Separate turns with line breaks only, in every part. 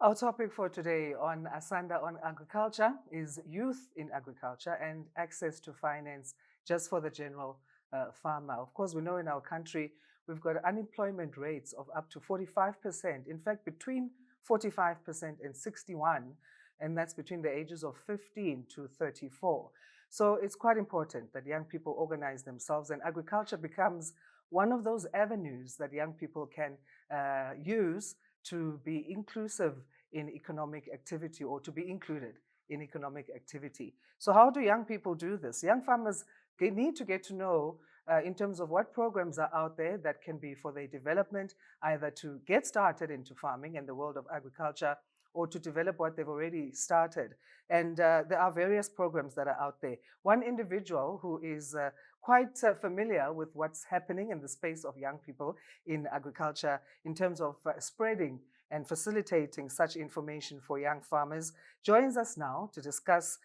Our topic for today on Asanda on agriculture is youth in agriculture and access to finance just for the general farmer. Of course, we know in our country we've got unemployment rates of up to 45%. In fact, between 45% and 61, and that's between the ages of 15 to 34. So it's quite important that young people organize themselves, and agriculture becomes one of those avenues that young people can use to be inclusive in economic activity or to be included in economic activity. So how do young people do this? Young farmers, they need to get to know in terms of what programs are out there that can be for their development, either to get started into farming and the world of agriculture or to develop what they've already started. And there are various programs that are out there. One individual who is quite familiar with what's happening in the space of young people in agriculture in terms of spreading and facilitating such information for young farmers, joins us now to discuss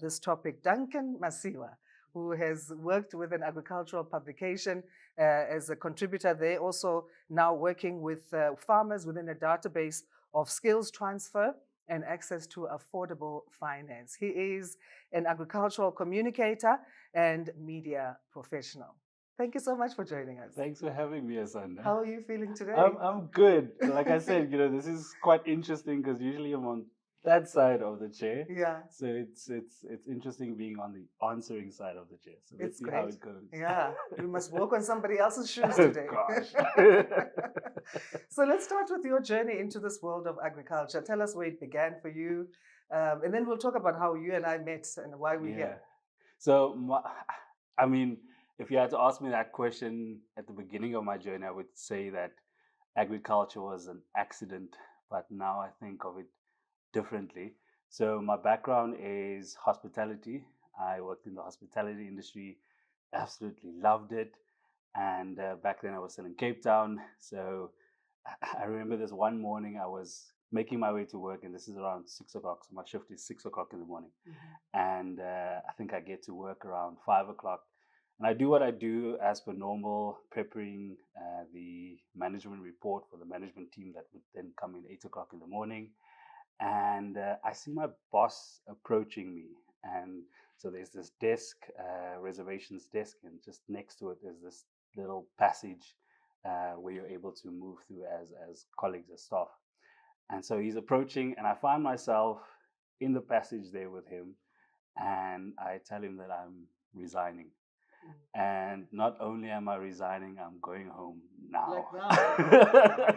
this topic. Duncan Masiwa, who has worked with an agricultural publication as a contributor there, also now working with farmers within a database of skills transfer and access to affordable finance. He is an agricultural communicator and media professional. Thank you so much for joining us.
Thanks for having me, Asanda.
How are you feeling today?
I'm good. Like I said, this is quite interesting because usually I'm on that side of the chair.
Yeah.
So it's interesting being on the answering side of the chair. So let's see how it goes.
Yeah, we must walk on somebody else's shoes today.
Gosh.
So let's start with your journey into this world of agriculture. Tell us where it began for you, and then we'll talk about how you and I met and why we're here.
So, I mean, if you had to ask me that question at the beginning of my journey, I would say that agriculture was an accident, but now I think of it differently. So my background is hospitality. I worked in the hospitality industry, absolutely loved it. And back then I was still in Cape Town. So I remember this one morning I was making my way to work, and this is around 6 o'clock. So my shift is 6 o'clock in the morning. And I think I get to work around 5 o'clock. And I do what I do as per normal, preparing the management report for the management team that would then come in 8 o'clock in the morning. And I see my boss approaching me. And so there's this desk, reservations desk, and just next to it is this little passage where you're able to move through as colleagues, as staff. And so he's approaching, and I find myself in the passage there with him. And I tell him that I'm resigning. And not only am I resigning, I'm going home now.
Like now.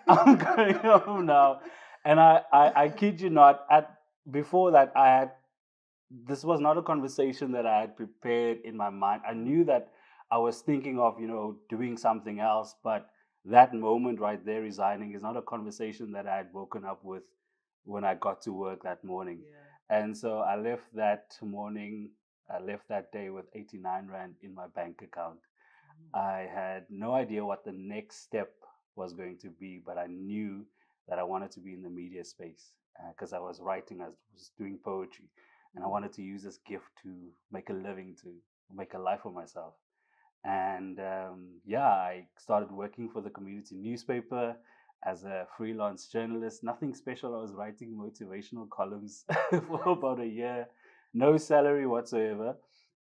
I'm going home now. And I kid you not, before that, this was not a conversation that I had prepared in my mind. I knew that I was thinking of, doing something else, but that moment right there, resigning, is not a conversation that I had woken up with when I got to work that morning. Yeah. And so I left that day with 89 Rand in my bank account. I had no idea what the next step was going to be, but I knew that I wanted to be in the media space because I was writing, I was doing poetry, and I wanted to use this gift to make a living, to make a life for myself. And I started working for the community newspaper as a freelance journalist. Nothing special. I was writing motivational columns for about a year, no salary whatsoever.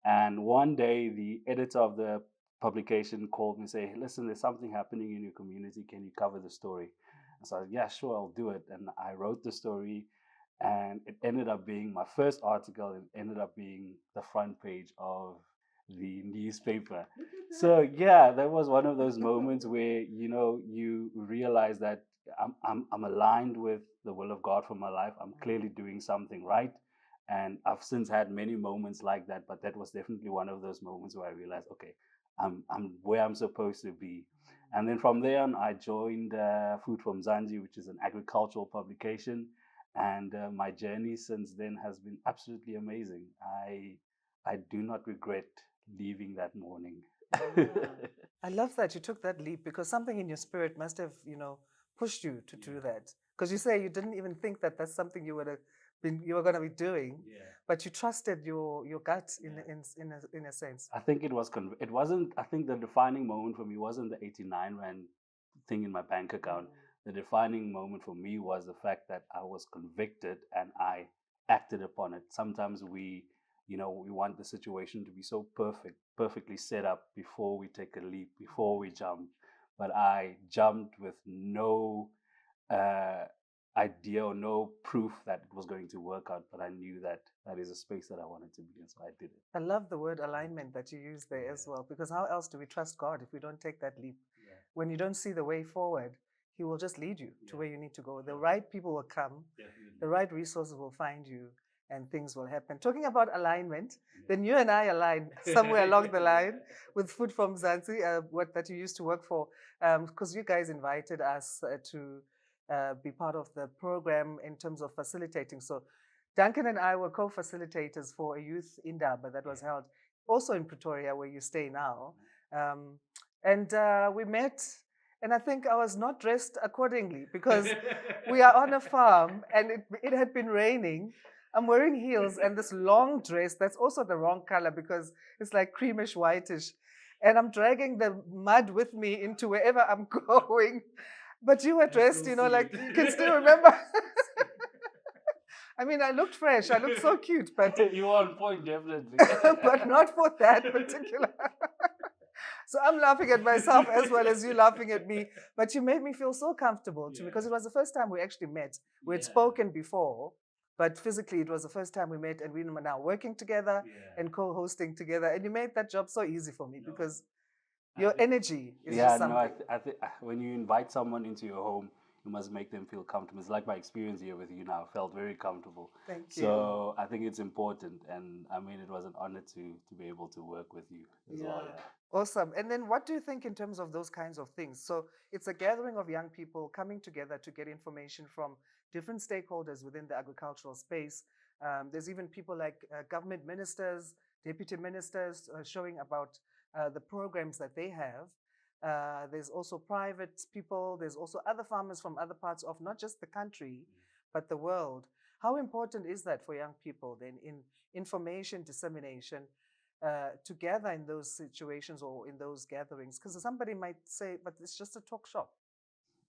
And one day, the editor of the publication called me and said, "Hey, listen, there's something happening in your community. Can you cover the story?" And so I said, "Yeah, sure, I'll do it." And I wrote the story, and it ended up being my first article. It ended up being the front page of the newspaper. So yeah, that was one of those moments where you realize that I'm aligned with the will of God for my life. I'm clearly doing something right. And I've since had many moments like that, but that was definitely one of those moments where I realized, okay, I'm where I'm supposed to be. And then from there on, I joined Food from Zanzi, which is an agricultural publication. And my journey since then has been absolutely amazing. I do not regret leaving that morning.
I love that you took that leap, because something in your spirit must have, pushed you to do that. Because you say you didn't even think that that's something you were going to be doing, but you trusted your gut in a sense.
I think it wasn't. I think the defining moment for me wasn't the 89 Rand thing in my bank account, the defining moment for me was the fact that I was convicted and I acted upon it. Sometimes we want the situation to be so perfectly set up before we take a leap, before we jump. But I jumped with no uh, idea or no proof that it was going to work out. But I knew that that is a space that I wanted to be in, so I did it.
I love the word alignment that you use there as well, because how else do we trust God if we don't take that leap?
Yeah.
When you don't see the way forward, He will just lead you to where you need to go. The
Yeah.
right people will come,
Definitely.
the right resources will find you, and things will happen. Talking about alignment,
Yeah.
then you and I align somewhere along the line with Food from Zanzi, what that you used to work for, because you guys invited us to be part of the program in terms of facilitating. So Duncan and I were co-facilitators for a youth indaba that was held also in Pretoria, where you stay now. And we met, and I think I was not dressed accordingly because we are on a farm and it had been raining. I'm wearing heels and this long dress that's also the wrong color because it's like creamish whitish. And I'm dragging the mud with me into wherever I'm going. But you were dressed, like you can still remember. I mean, I looked fresh. I looked so cute, but
You were on point, definitely.
but not for that particular. So I'm laughing at myself as well as you laughing at me. But you made me feel so comfortable too, because it was the first time we actually met. We had spoken before, but physically it was the first time we met, and we were now working together and co-hosting together. And you made that job so easy for me because your energy is just
No,
something.
I think when you invite someone into your home, you must make them feel comfortable. It's like my experience here with you now. I felt very comfortable.
Thank you.
So I think it's important, and I mean, it was an honor to be able to work with you as well. Yeah.
Awesome. And then what do you think in terms of those kinds of things? So it's a gathering of young people coming together to get information from different stakeholders within the agricultural space. There's even people like government ministers, deputy ministers showing about the programs that they have. There's also private people. There's also other farmers from other parts of not just the country, but the world. How important is that for young people then in information dissemination together in those situations or in those gatherings? Because somebody might say, but it's just a talk shop.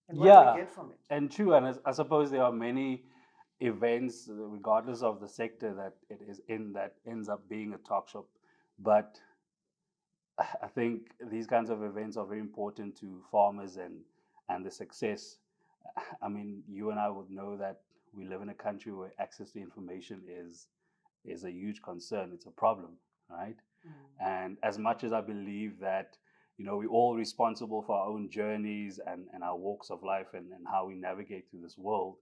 And what do we get from it?
And true, and I suppose there are many events, regardless of the sector that it is in, that ends up being a talk shop. But I think these kinds of events are very important to farmers and the success. I mean, you and I would know that we live in a country where access to information is a huge concern. It's a problem, right? And as much as I believe that, we're all responsible for our own journeys and our walks of life and how we navigate through this world,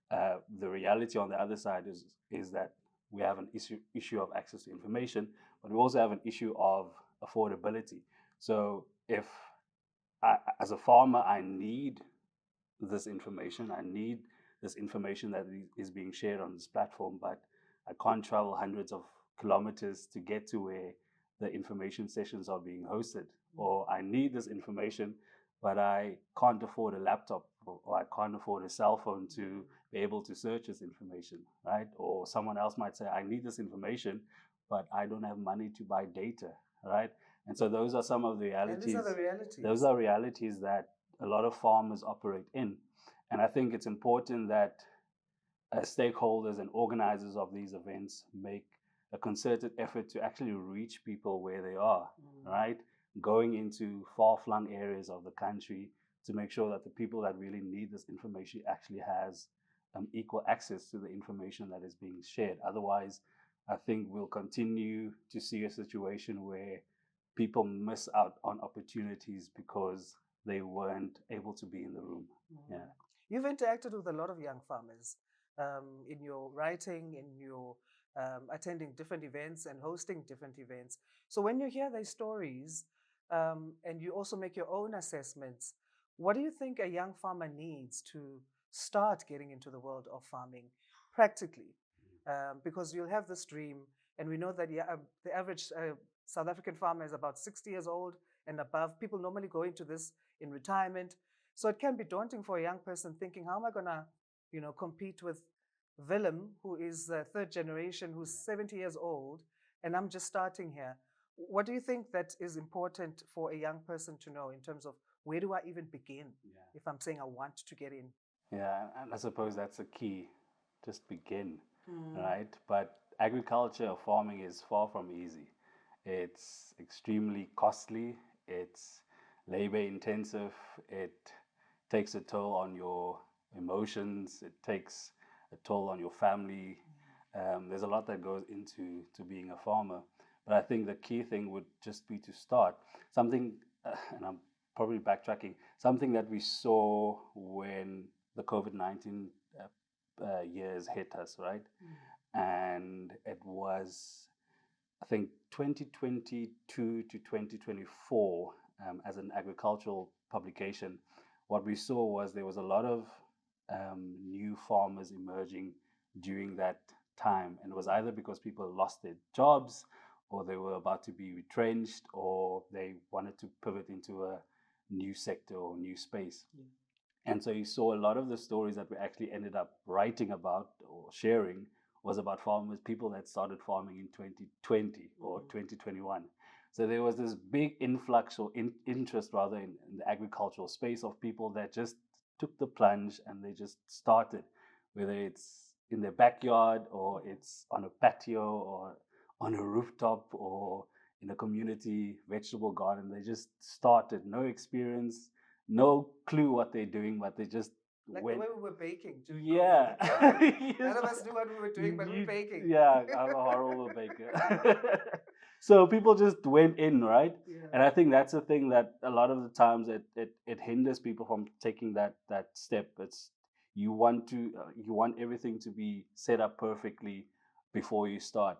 the reality on the other side is that we have an issue of access to information, but we also have an issue of affordability. So if as a farmer, I need this information. I need this information that is being shared on this platform, but I can't travel hundreds of kilometers to get to where the information sessions are being hosted. Or I need this information, but I can't afford a laptop or I can't afford a cell phone to be able to search this information, right? Or someone else might say, I need this information, but I don't have money to buy data, right? And so those are some of the realities.
And these are the realities.
Those are realities that a lot of farmers operate in. And I think it's important that stakeholders and organizers of these events make a concerted effort to actually reach people where they are, right? Going into far-flung areas of the country to make sure that the people that really need this information actually has equal access to the information that is being shared. Otherwise, I think we'll continue to see a situation where people miss out on opportunities because they weren't able to be in the room. Yeah.
You've interacted with a lot of young farmers in your writing, in your attending different events and hosting different events. So when you hear their stories and you also make your own assessments, what do you think a young farmer needs to start getting into the world of farming practically? Because you'll have this dream, and we know that the average South African farmer is about 60 years old and above. People normally go into this in retirement. So it can be daunting for a young person thinking, how am I going to, compete with Willem, who is third generation, who's 70 years old, and I'm just starting here. What do you think that is important for a young person to know in terms of where do I even begin
Yeah.
if I'm saying I want to get in?
Yeah, and I suppose that's the key. Just begin,
Mm.
right? But agriculture or farming is far from easy. It's extremely costly. It's labor intensive. It takes a toll on your emotions. It takes a toll on your family. There's a lot that goes into to being a farmer. But I think the key thing would just be to start something. And I'm probably backtracking. Something that we saw when the COVID-19 years hit us, right? And it was, I think, 2022 to 2024, as an agricultural publication. What we saw was there was a lot of new farmers emerging during that time, and it was either because people lost their jobs, or they were about to be retrenched, or they wanted to pivot into a new sector or new space. And so you saw a lot of the stories that we actually ended up writing about or sharing was about farmers, people that started farming in 2020 or 2021. So there was this big influx or interest rather in the agricultural space of people that just took the plunge and they just started, whether it's in their backyard or it's on a patio or on a rooftop or in a community vegetable garden. They just started, no experience, no clue what they're doing, but they just
Like
went.
the way we were baking during
Yeah.
COVID.
Yes.
None of us knew what we were doing, but we were baking.
Yeah, I'm a horrible baker. So people just went in, right?
Yeah.
And I think that's the thing that a lot of the times it hinders people from taking that step. It's you want to you want everything to be set up perfectly before you start.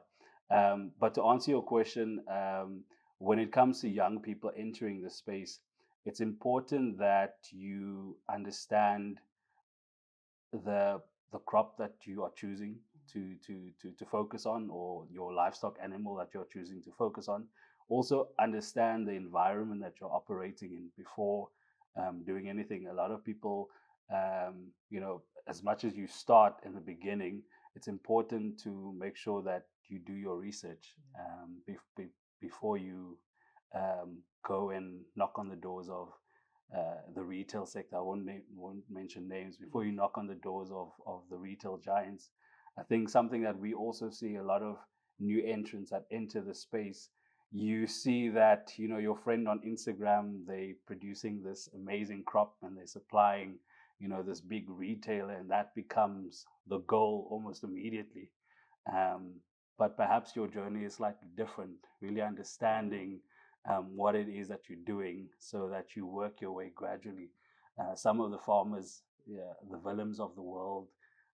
But to answer your question, when it comes to young people entering the space, it's important that you understand the crop that you are choosing to focus on, or your livestock animal that you're choosing to focus on. Also understand the environment that you're operating in before doing anything. A lot of people, as much as you start in the beginning, it's important to make sure that you do your research before you go and knock on the doors of the retail sector. I won't mention names. Before you knock on the doors of the retail giants, I think something that we also see a lot of new entrants that enter the space. You see that your friend on Instagram, they producing this amazing crop and they're supplying this big retailer, and that becomes the goal almost immediately. Um, but perhaps your journey is slightly different. Really understanding what it is that you're doing, so that you work your way gradually. Some of the farmers, yeah, the Willems of the world,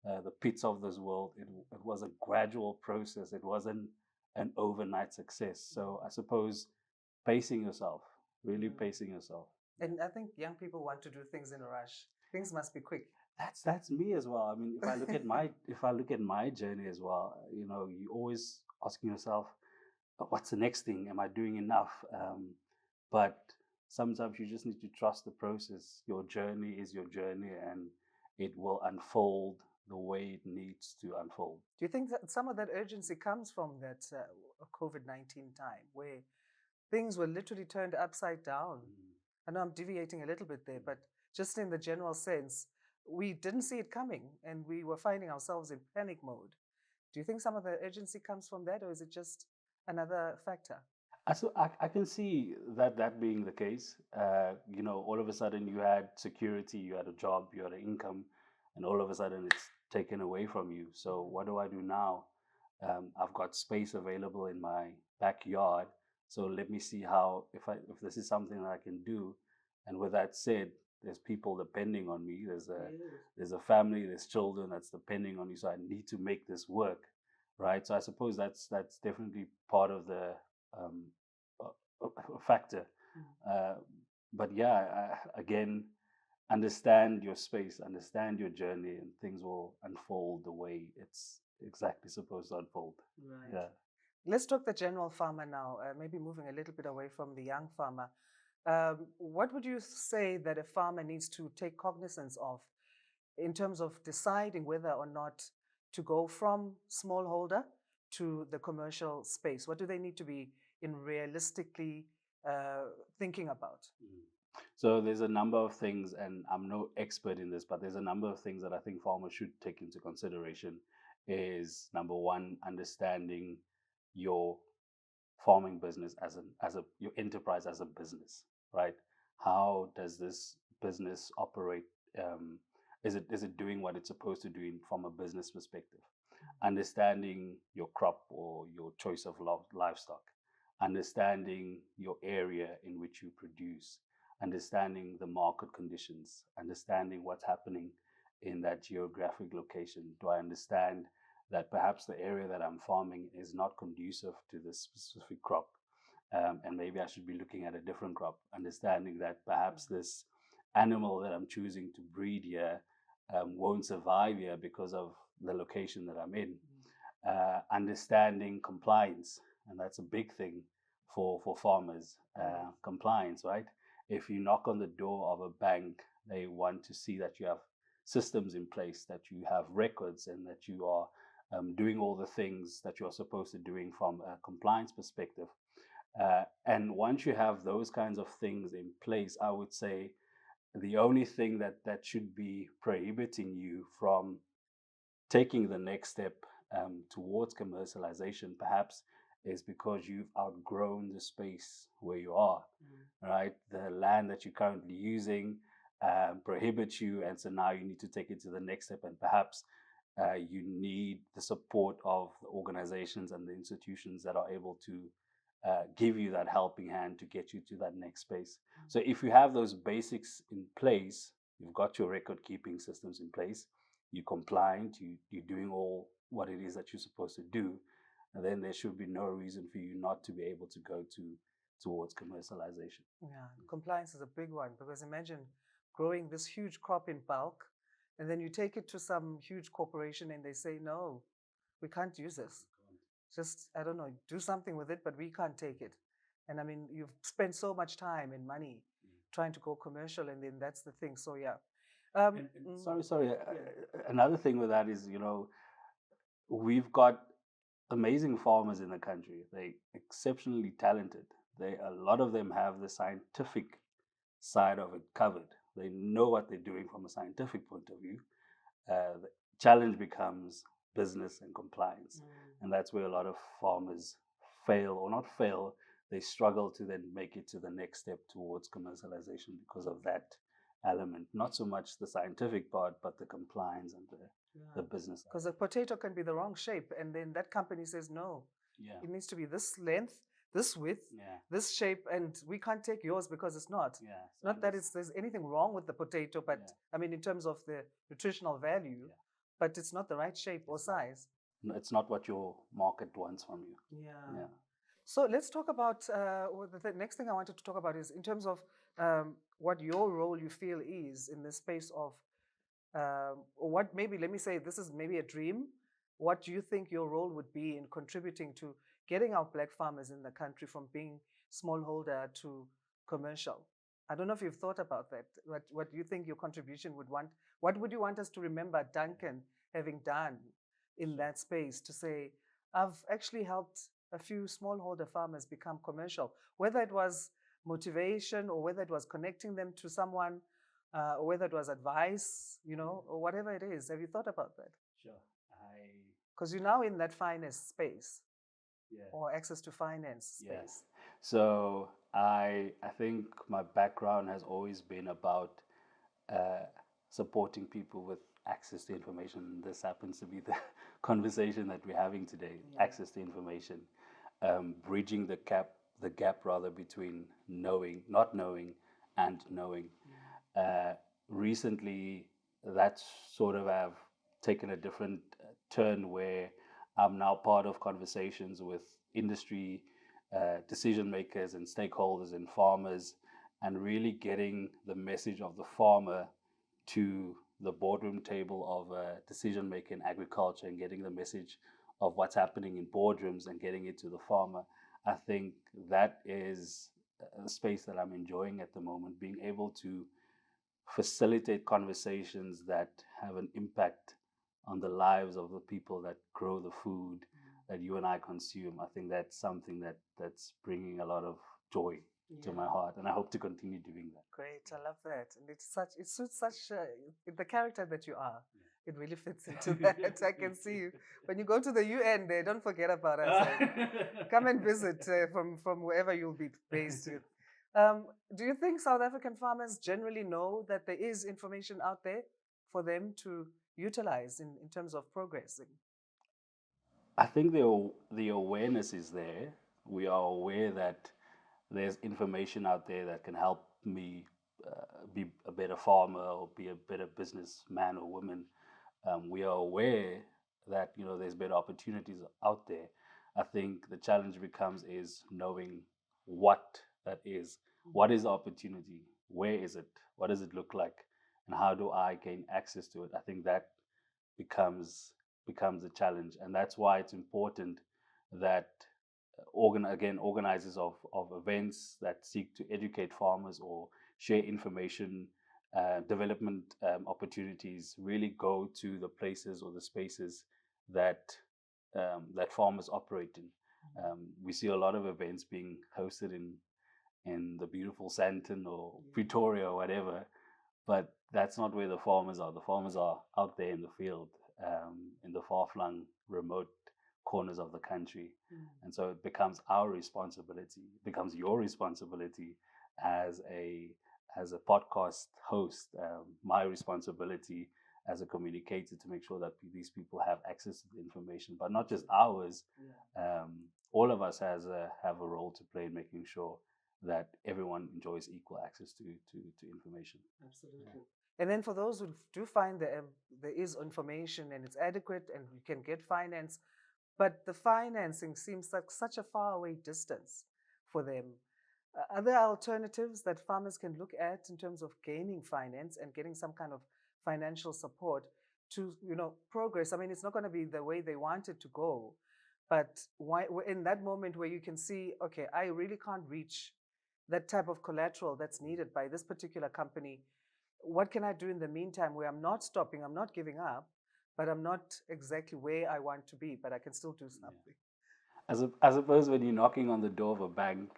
the Pitts of this world, it was a gradual process. It wasn't an overnight success. So I suppose pacing yourself, really pacing yourself.
And I think young people want to do things in a rush. Things must be quick.
That's me as well. I mean, if I look at my journey as well, you always asking yourself, what's the next thing? Am I doing enough? But sometimes you just need to trust the process. Your journey is your journey, and it will unfold the way it needs to unfold.
Do you think that some of that urgency comes from that COVID-19 time where things were literally turned upside down? I know I'm deviating a little bit there, but just in the general sense, we didn't see it coming and we were finding ourselves in panic mode. Do you think some of the urgency comes from that, or is it just another factor?
I can see that being the case. All of a sudden you had security, you had a job, you had an income, and all of a sudden it's taken away from you. So what do I do now? I've got space available in my backyard, so let me see how if this is something that I can do. And with that said, there's people depending on me. There's a family, there's children that's depending on you. So I need to make this work, right? So I suppose that's definitely part of the um, factor. Uh, but yeah, again, understand your space, understand your journey, and things will unfold the way it's exactly supposed to unfold.
Right.
Yeah.
Let's talk the general farmer now, maybe moving a little bit away from the young farmer. What would you say that a farmer needs to take cognizance of in terms of deciding whether or not to go from smallholder to the commercial space? What do they need to be in realistically thinking about?
So there's a number of things, and I'm no expert in this, but there's a number of things that I think farmers should take into consideration. Is number one, understanding your farming business as a your enterprise as a business, right? How does this business operate? Um, is it doing what it's supposed to do from a business perspective? Understanding your crop or your choice of livestock, understanding your area in which you produce, understanding the market conditions, understanding what's happening in that geographic location. Do I understand that perhaps the area that I'm farming is not conducive to this specific crop? And maybe I should be looking at a different crop, understanding that perhaps this animal that I'm choosing to breed here won't survive here because of the location that I'm in. Understanding compliance, and that's a big thing for farmers. Compliance, right? If you knock on the door of a bank, they want to see that you have systems in place, that you have records, and that you are doing all the things that you're supposed to doing from a compliance perspective. And once you have those kinds of things in place, I would say the only thing that should be prohibiting you from taking the next step towards commercialization perhaps is because you've outgrown the space where you are, right? The land that you're currently using prohibits you, and so now you need to take it to the next step, and perhaps you need the support of the organizations and the institutions that are able to give you that helping hand to get you to that next space. So if you have those basics in place, you've got your record keeping systems in place, you're compliant, you're doing all what it is that you're supposed to do, and then there should be no reason for you not to be able to go towards commercialization.
Yeah, compliance is a big one because imagine growing this huge crop in bulk and then you take it to some huge corporation and they say, no, we can't use this. Just, I don't know, do something with it, but we can't take it. And I mean, you've spent so much time and money trying to go commercial, and then that's the thing. So, yeah.
Sorry. Another thing with that is, we've got amazing farmers in the country. They exceptionally talented. A lot of them have the scientific side of it covered. They know what they're doing from a scientific point of view. The challenge becomes business and compliance, and that's where a lot of farmers fail, or not fail. They struggle to then make it to the next step towards commercialization because of that element. Not so much the scientific part, but the compliance and the business.
Because a potato can be the wrong shape, and then that company says, no, it needs to be this length, this width, this shape, and we can't take yours because it's not. Not that there's anything wrong with the potato, but I mean, in terms of the nutritional value, but it's not the right shape or size.
It's not what your market wants from you.
Yeah. So let's talk about the next thing I wanted to talk about is in terms of what your role you feel is in the space of or what maybe, let me say, this is maybe a dream. What do you think your role would be in contributing to getting our black farmers in the country from being smallholder to commercial? I don't know if you've thought about that. What do you think your contribution would want? What would you want us to remember Duncan having done in that space to say, I've actually helped a few smallholder farmers become commercial, whether it was motivation or whether it was connecting them to someone, or whether it was advice, or whatever it is. Have you thought about that?
Sure.
Because you're now in that finance space, or access to finance space.
So I think my background has always been about supporting people with access to information. This happens to be the conversation that we're having today: access to information, bridging the gap rather between not knowing, and knowing. Recently, that's sort of have taken a different turn where I'm now part of conversations with industry decision makers and stakeholders and farmers, and really getting the message of the farmer to the boardroom table of decision maker in agriculture, and getting the message of what's happening in boardrooms and getting it to the farmer. I think that is a space that I'm enjoying at the moment, being able to facilitate conversations that have an impact on the lives of the people that grow the food that you and I consume. I think that's something that's bringing a lot of joy. to my heart, and I hope to continue doing that.
Great, I love that, and it suits such the character that you are. It really fits into that. I can see you when you go to the UN. They don't forget about us. Come and visit from wherever you'll be based. Do you think South African farmers generally know that there is information out there for them to utilize in terms of progressing?
I think the awareness is there. We are aware that there's information out there that can help me be a better farmer or be a better businessman or woman. We are aware that there's better opportunities out there. I think the challenge becomes is knowing what that is. What is the opportunity? Where is it? What does it look like? And how do I gain access to it? I think that becomes becomes a challenge, and that's why it's important that organizers of events that seek to educate farmers or share information, development opportunities, really go to the places or the spaces that that farmers operate in. We see a lot of events being hosted in the beautiful Sandton or Pretoria or whatever, but that's not where the farmers are. The farmers are out there in the field, in the far-flung, remote corners of the country. And so it becomes our responsibility, it becomes your responsibility as a podcast host, my responsibility as a communicator to make sure that these people have access to the information, but not just ours. All of us have a role to play in making sure that everyone enjoys equal access to information.
Absolutely. Yeah. And then for those who do find that there is information and it's adequate and you can get finance, but the financing seems like such a faraway distance for them. Are there alternatives that farmers can look at in terms of gaining finance and getting some kind of financial support to, progress? I mean, it's not going to be the way they want it to go, but why, in that moment where you can see, okay, I really can't reach that type of collateral that's needed by this particular company. What can I do in the meantime where I'm not stopping, I'm not giving up, but I'm not exactly where I want to be, but I can still do something?
I suppose when you're knocking on the door of a bank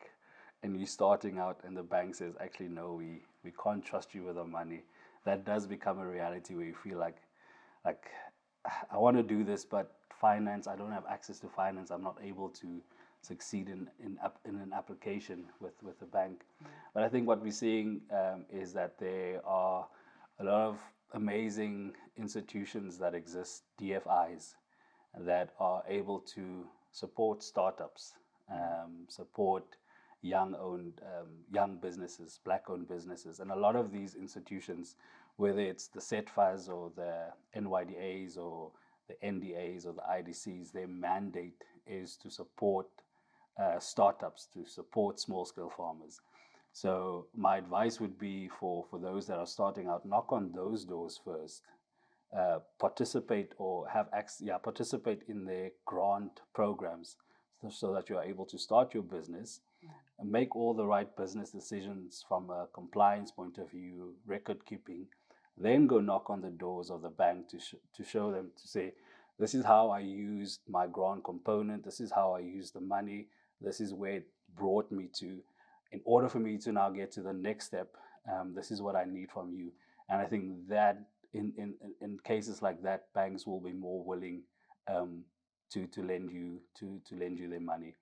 and you're starting out and the bank says, actually, no, we can't trust you with our money, that does become a reality where you feel like I want to do this, but finance, I don't have access to finance. I'm not able to succeed in an application with a bank. But I think what we're seeing is that there are a lot of amazing institutions that exist, DFIs, that are able to support startups, support young businesses, Black-owned businesses. And a lot of these institutions, whether it's the SETFAs or the NYDAs or the NDAs or the IDCs, their mandate is to support startups, to support small-scale farmers. So my advice would be for those that are starting out, knock on those doors first. Participate or participate in their grant programs so that you are able to start your business and make all the right business decisions from a compliance point of view, record keeping. Then go knock on the doors of the bank to show them, to say, this is how I used my grant component, this is how I used the money, this is where it brought me to. In order for me to now get to the next step, this is what I need from you. And I think that in cases like that, banks will be more willing to lend you their money.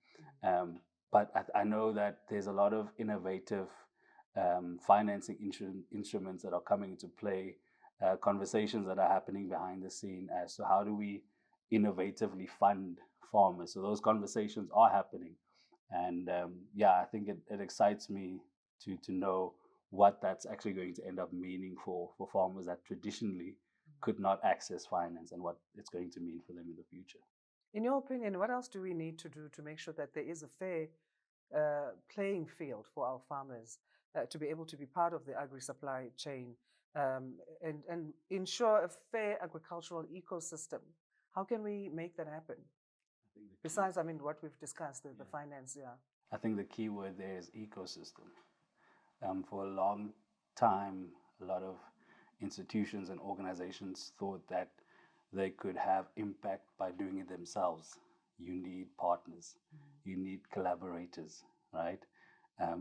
But I know that there's a lot of innovative financing instruments that are coming into play, conversations that are happening behind the scene as to how do we innovatively fund farmers. So those conversations are happening. And I think it excites me to know what that's actually going to end up meaning for farmers that traditionally could not access finance, and what it's going to mean for them in the future.
In your opinion, what else do we need to do to make sure that there is a fair playing field for our farmers to be able to be part of the agri-supply chain and ensure a fair agricultural ecosystem? How can we make that happen? Besides, what we've discussed, the finance,
I think the key word there is ecosystem. For a long time, a lot of institutions and organizations thought that they could have impact by doing it themselves. You need partners, you need collaborators, right?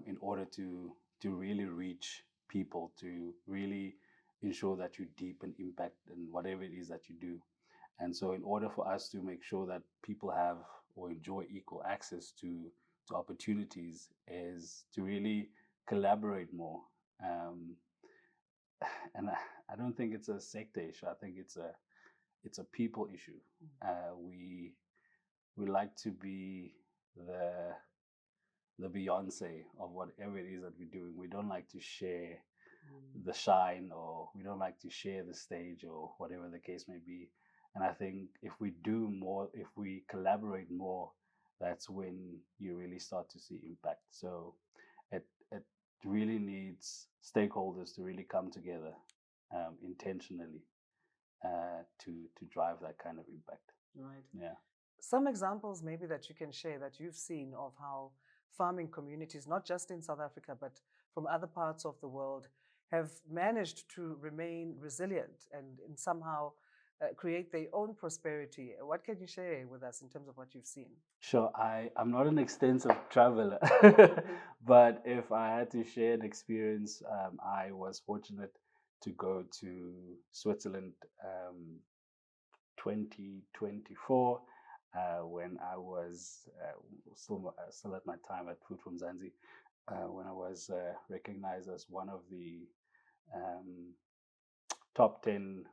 in order to really reach people, to really ensure that you deepen impact in whatever it is that you do. And so, in order for us to make sure that people have or enjoy equal access to opportunities, is to really collaborate more. Um, and I don't think it's a sector issue. I think it's a people issue. We like to be the the Beyonce of whatever it is that we're doing. We don't like to share the shine, or we don't like to share the stage, or whatever the case may be. And I think if we do more, if we collaborate more, that's when you really start to see impact. So it really needs stakeholders to really come together intentionally to drive that kind of impact.
Right.
Yeah.
Some examples maybe that you can share that you've seen of how farming communities, not just in South Africa, but from other parts of the world, have managed to remain resilient and somehow create their own prosperity. What can you share with us in terms of what you've seen?
Sure, I'm not an extensive traveler, but if I had to share an experience, I was fortunate to go to Switzerland 2024 when I was still at my time at Food from Zanzi, when I was recognized as one of the um, top 10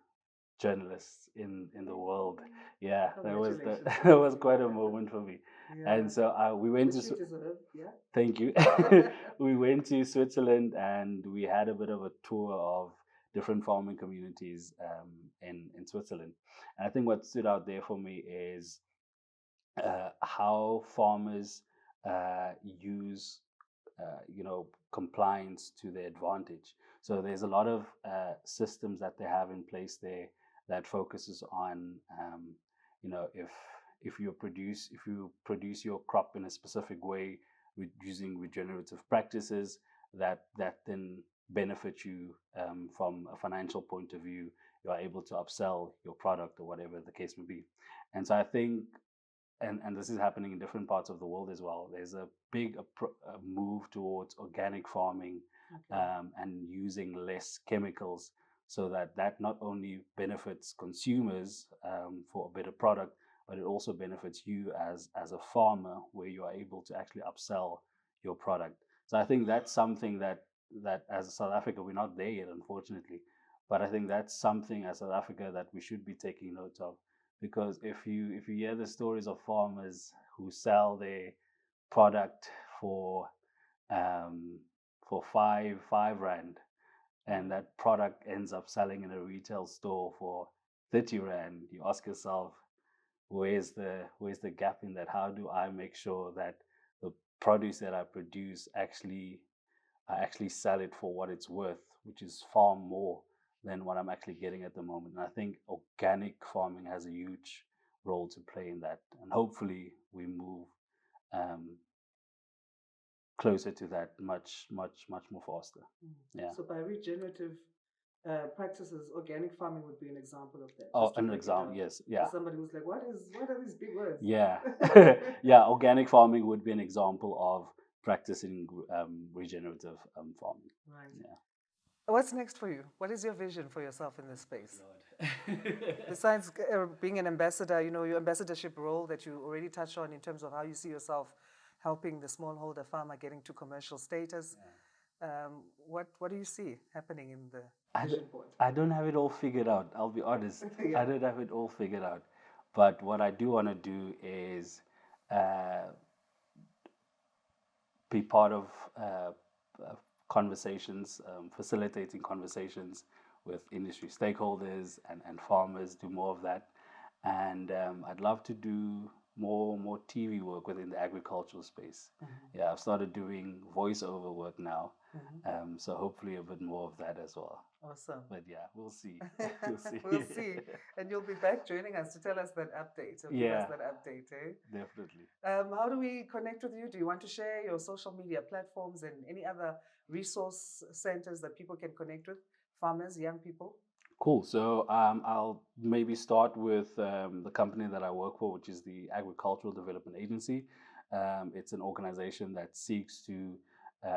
journalists in the world. Yeah, that was that was quite a moment for me.
Yeah.
And so we went to
Yeah.
thank you. We went to Switzerland and we had a bit of a tour of different farming communities in Switzerland. And I think what stood out there for me is how farmers use compliance to their advantage. So there's a lot of systems that they have in place there that focuses on, if you produce your crop in a specific way with using regenerative practices, that then benefit you from a financial point of view. You are able to upsell your product or whatever the case may be. And so I think, and this is happening in different parts of the world as well. There's a big move towards organic farming, and using less chemicals, so that not only benefits consumers for a better product, but it also benefits you as a farmer, where you are able to actually upsell your product. So I think that's something that as South Africa, we're not there yet, unfortunately, but I think that's something as South Africa that we should be taking note of, because if you hear the stories of farmers who sell their product for five rand, and that product ends up selling in a retail store for 30 rand, you ask yourself, where's the gap in that? How do I make sure that the produce that I produce I actually sell it for what it's worth, which is far more than what I'm actually getting at the moment. And I think organic farming has a huge role to play in that. And hopefully we move um, closer to that much, much, much more faster. Yeah.
So by regenerative practices, organic farming would be an example of that.
Oh, an example, yes. Yeah.
For somebody who's like, what are these big words?
Yeah. Yeah. Organic farming would be an example of practicing regenerative farming.
Right.
Yeah.
What's next for you? What is your vision for yourself in this space? Besides being an ambassador, your ambassadorship role that you already touched on in terms of how you see yourself helping the smallholder farmer getting to commercial status. What do you see happening in the vision board?
I don't have it all figured out. I'll be honest. I don't have it all figured out. But what I do want to do is be part of conversations, facilitating conversations with industry stakeholders and farmers, do more of that. And I'd love to do more TV work within the agricultural space. Yeah, I've started doing voiceover work now. So hopefully a bit more of that as well.
Awesome.
But yeah, we'll see.
We'll see. And you'll be back joining us to tell us that update. Or give us that update, eh?
Definitely.
How do we connect with you? Do you want to share your social media platforms and any other resource centers that people can connect with? Farmers, young people?
Cool. So I'll maybe start with the company that I work for, which is the Agricultural Development Agency. It's an organization that seeks to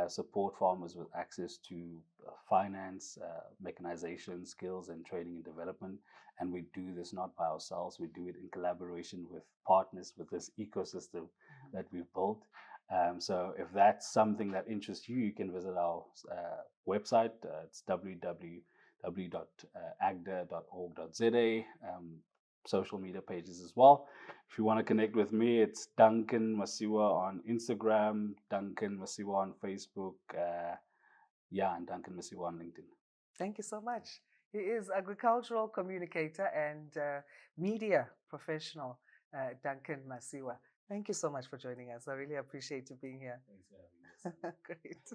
support farmers with access to finance, mechanization, skills, and training and development. And we do this not by ourselves, we do it in collaboration with partners with this ecosystem that we've built. So if that's something that interests you, you can visit our website. It's www.agda.org.za. Social media pages as well. If you want to connect with me, it's Duncan Masiwa on Instagram, Duncan Masiwa on Facebook, and Duncan Masiwa on LinkedIn.
Thank you so much. He is agricultural communicator and media professional, Duncan Masiwa. Thank you so much for joining us. I really appreciate you being here.
Thanks for having us.
Great.